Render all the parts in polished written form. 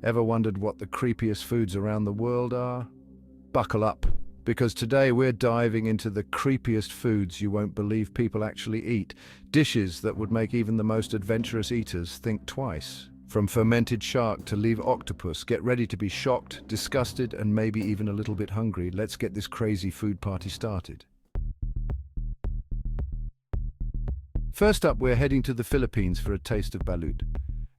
Ever wondered what the creepiest foods around the world are? Buckle up, because today we're diving into the creepiest foods you won't believe people actually eat. Dishes that would make even the most adventurous eaters think twice. From fermented shark to live octopus, get ready to be shocked, disgusted, and maybe even a little bit hungry. Let's get this crazy food party started. First up, we're heading to the Philippines for a taste of balut.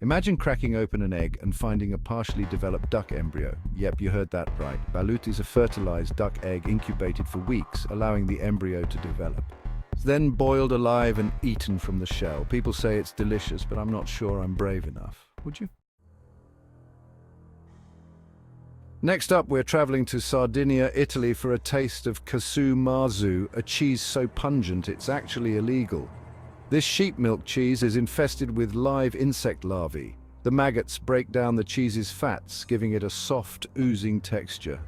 Imagine cracking open an egg and finding a partially developed duck embryo. Yep, you heard that right. Balut is a fertilized duck egg incubated for weeks, allowing the embryo to develop. It's then boiled alive and eaten from the shell. People say it's delicious, but I'm not sure I'm brave enough. Would you? Next up, we're traveling to Sardinia, Italy for a taste of Casu Marzu, a cheese so pungent it's actually illegal. This sheep milk cheese is infested with live insect larvae. The maggots break down the cheese's fats, giving it a soft, oozing texture.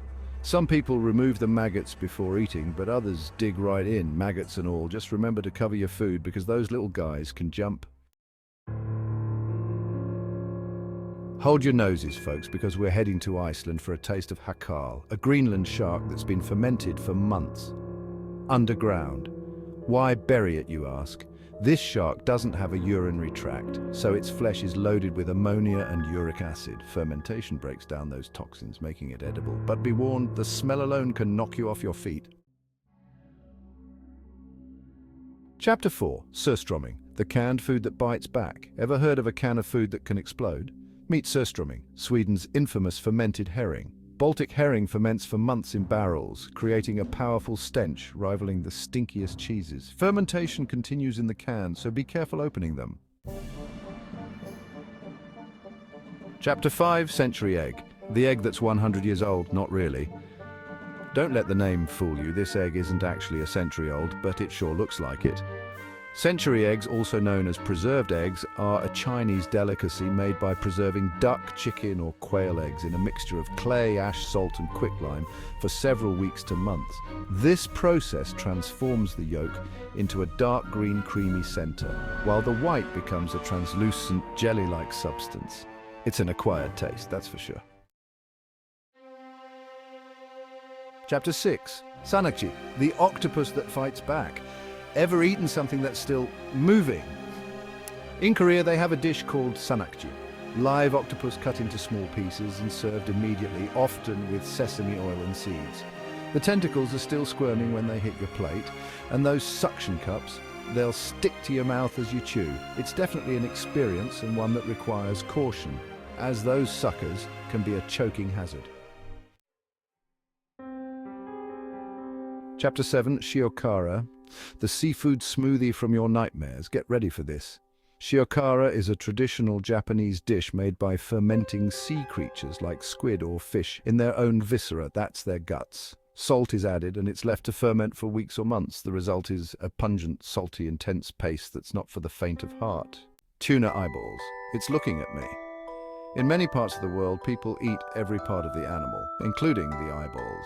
Some people remove the maggots before eating, but others dig right in, maggots and all. Just remember to cover your food because those little guys can jump. Hold your noses, folks, because we're heading to Iceland for a taste of Hákarl, a Greenland shark that's been fermented for months. Underground. Why bury it, you ask? This shark doesn't have a urinary tract, so its flesh is loaded with ammonia and uric acid. Fermentation breaks down those toxins, making it edible. But be warned, the smell alone can knock you off your feet. Chapter 4. Surströmming, the canned food that bites back. Ever heard of a can of food that can explode? Meet Surströmming, Sweden's infamous fermented herring. Baltic herring ferments for months in barrels, creating a powerful stench rivaling the stinkiest cheeses. Fermentation continues in the can, so be careful opening them. Chapter 5. Century egg. The egg that's 100 years old, not really. Don't let the name fool you, this egg isn't actually a century old, but it sure looks like it. Century eggs, also known as preserved eggs, are a Chinese delicacy made by preserving duck, chicken or quail eggs in a mixture of clay, ash, salt and quicklime for several weeks to months. This process transforms the yolk into a dark green creamy center, while the white becomes a translucent jelly-like substance. It's an acquired taste, that's for sure. Chapter 6. Sannakji, the octopus that fights back. Ever eaten something that's still moving? In Korea, they have a dish called Sannakji. Live octopus cut into small pieces and served immediately, often with sesame oil and seeds. The tentacles are still squirming when they hit your plate, and those suction cups, they'll stick to your mouth as you chew. It's definitely an experience and one that requires caution, as those suckers can be a choking hazard. Chapter 7. Shiokara, the seafood smoothie from your nightmares. Get ready for this. Shiokara is a traditional Japanese dish made by fermenting sea creatures like squid or fish in their own viscera, that's their guts. Salt is added and it's left to ferment for weeks or months. The result is a pungent, salty, intense paste that's not for the faint of heart. Tuna eyeballs. It's looking at me. In many parts of the world, people eat every part of the animal, including the eyeballs.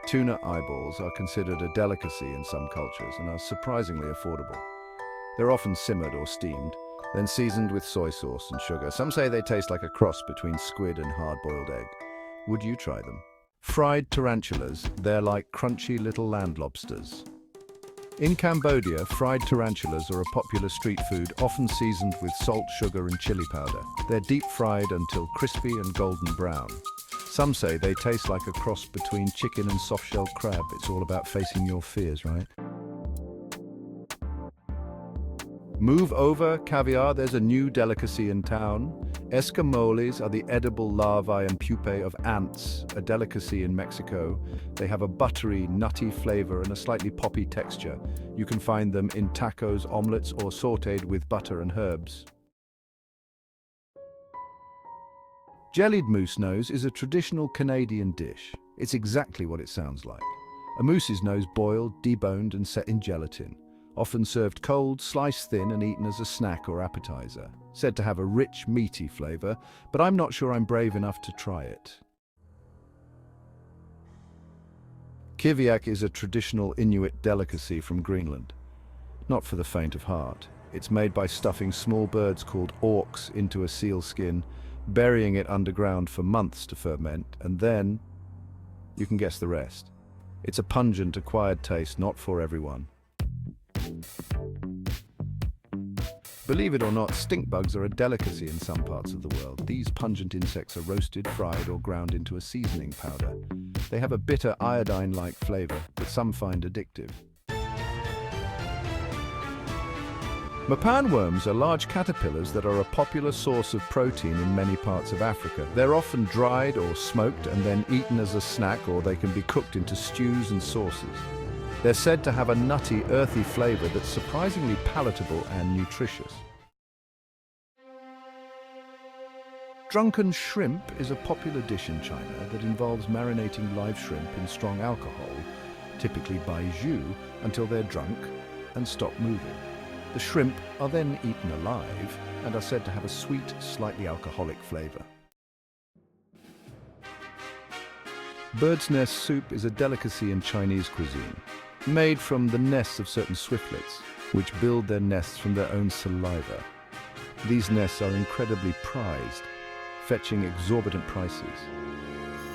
Tuna eyeballs are considered a delicacy in some cultures and are surprisingly affordable. They're often simmered or steamed, then seasoned with soy sauce and sugar. Some say they taste like a cross between squid and hard-boiled egg. Would you try them? Fried tarantulas, they're like crunchy little land lobsters. In Cambodia, fried tarantulas are a popular street food, often seasoned with salt, sugar and chili powder. They're deep-fried until crispy and golden brown. Some say they taste like a cross between chicken and soft-shell crab. It's all about facing your fears, right? Move over, Caviar, there's a new delicacy in town. Escamoles are the edible larvae and pupae of ants, a delicacy in Mexico. They have a buttery, nutty flavor and a slightly poppy texture. You can find them in tacos, omelets, or sautéed with butter and herbs. Jellied moose nose is a traditional Canadian dish. It's exactly what it sounds like. A moose's nose boiled, deboned and set in gelatin. Often served cold, sliced thin and eaten as a snack or appetizer. Said to have a rich, meaty flavor, but I'm not sure I'm brave enough to try it. Kiviak is a traditional Inuit delicacy from Greenland. Not for the faint of heart. It's made by stuffing small birds called auks into a seal skin, burying it underground for months to ferment, and then you can guess the rest. It's a pungent, acquired taste, not for everyone. Believe it or not, stink bugs are a delicacy in some parts of the world. These pungent insects are roasted, fried, or ground into a seasoning powder. They have a bitter iodine-like flavor that some find addictive. Mopane worms are large caterpillars that are a popular source of protein in many parts of Africa. They're often dried or smoked and then eaten as a snack, or they can be cooked into stews and sauces. They're said to have a nutty, earthy flavor that's surprisingly palatable and nutritious. Drunken shrimp is a popular dish in China that involves marinating live shrimp in strong alcohol, typically baijiu, until they're drunk and stop moving. The shrimp are then eaten alive and are said to have a sweet, slightly alcoholic flavor. Bird's nest soup is a delicacy in Chinese cuisine, made from the nests of certain swiftlets, which build their nests from their own saliva. These nests are incredibly prized, fetching exorbitant prices.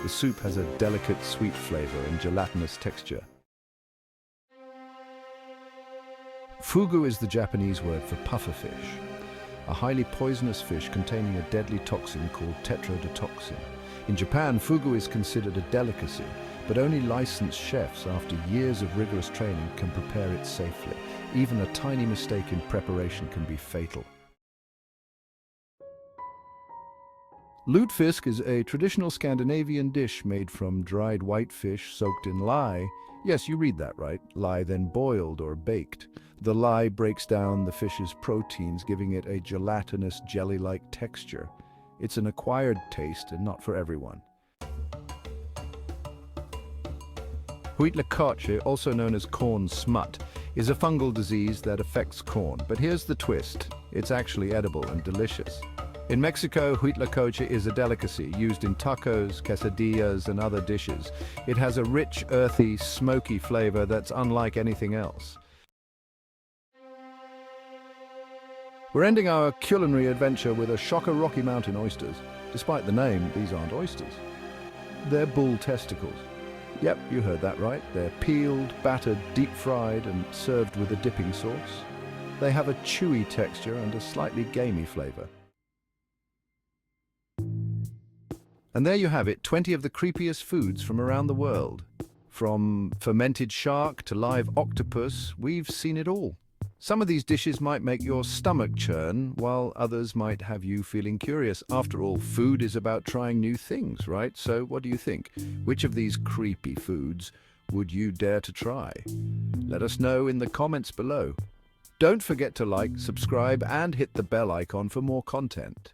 The soup has a delicate, sweet flavor and gelatinous texture. Fugu is the Japanese word for pufferfish, a highly poisonous fish containing a deadly toxin called tetrodotoxin. In Japan, fugu is considered a delicacy, but only licensed chefs after years of rigorous training can prepare it safely. Even a tiny mistake in preparation can be fatal. Lutefisk is a traditional Scandinavian dish made from dried whitefish soaked in lye. Yes, you read that right. Lye then boiled or baked. The lye breaks down the fish's proteins, giving it a gelatinous, jelly-like texture. It's an acquired taste and not for everyone. Huitlacoche, also known as corn smut, is a fungal disease that affects corn. But here's the twist. It's actually edible and delicious. In Mexico, Huitlacoche is a delicacy used in tacos, quesadillas, and other dishes. It has a rich, earthy, smoky flavor that's unlike anything else. We're ending our culinary adventure with a shocker Rocky Mountain oysters. Despite the name, these aren't oysters. They're bull testicles. Yep, you heard that right. They're peeled, battered, deep-fried, and served with a dipping sauce. They have a chewy texture and a slightly gamey flavor. And there you have it, 20 of the creepiest foods from around the world. From fermented shark to live octopus, we've seen it all. Some of these dishes might make your stomach churn, while others might have you feeling curious. After all, food is about trying new things, right? So what do you think? Which of these creepy foods would you dare to try? Let us know in the comments below. Don't forget to like, subscribe, and hit the bell icon for more content.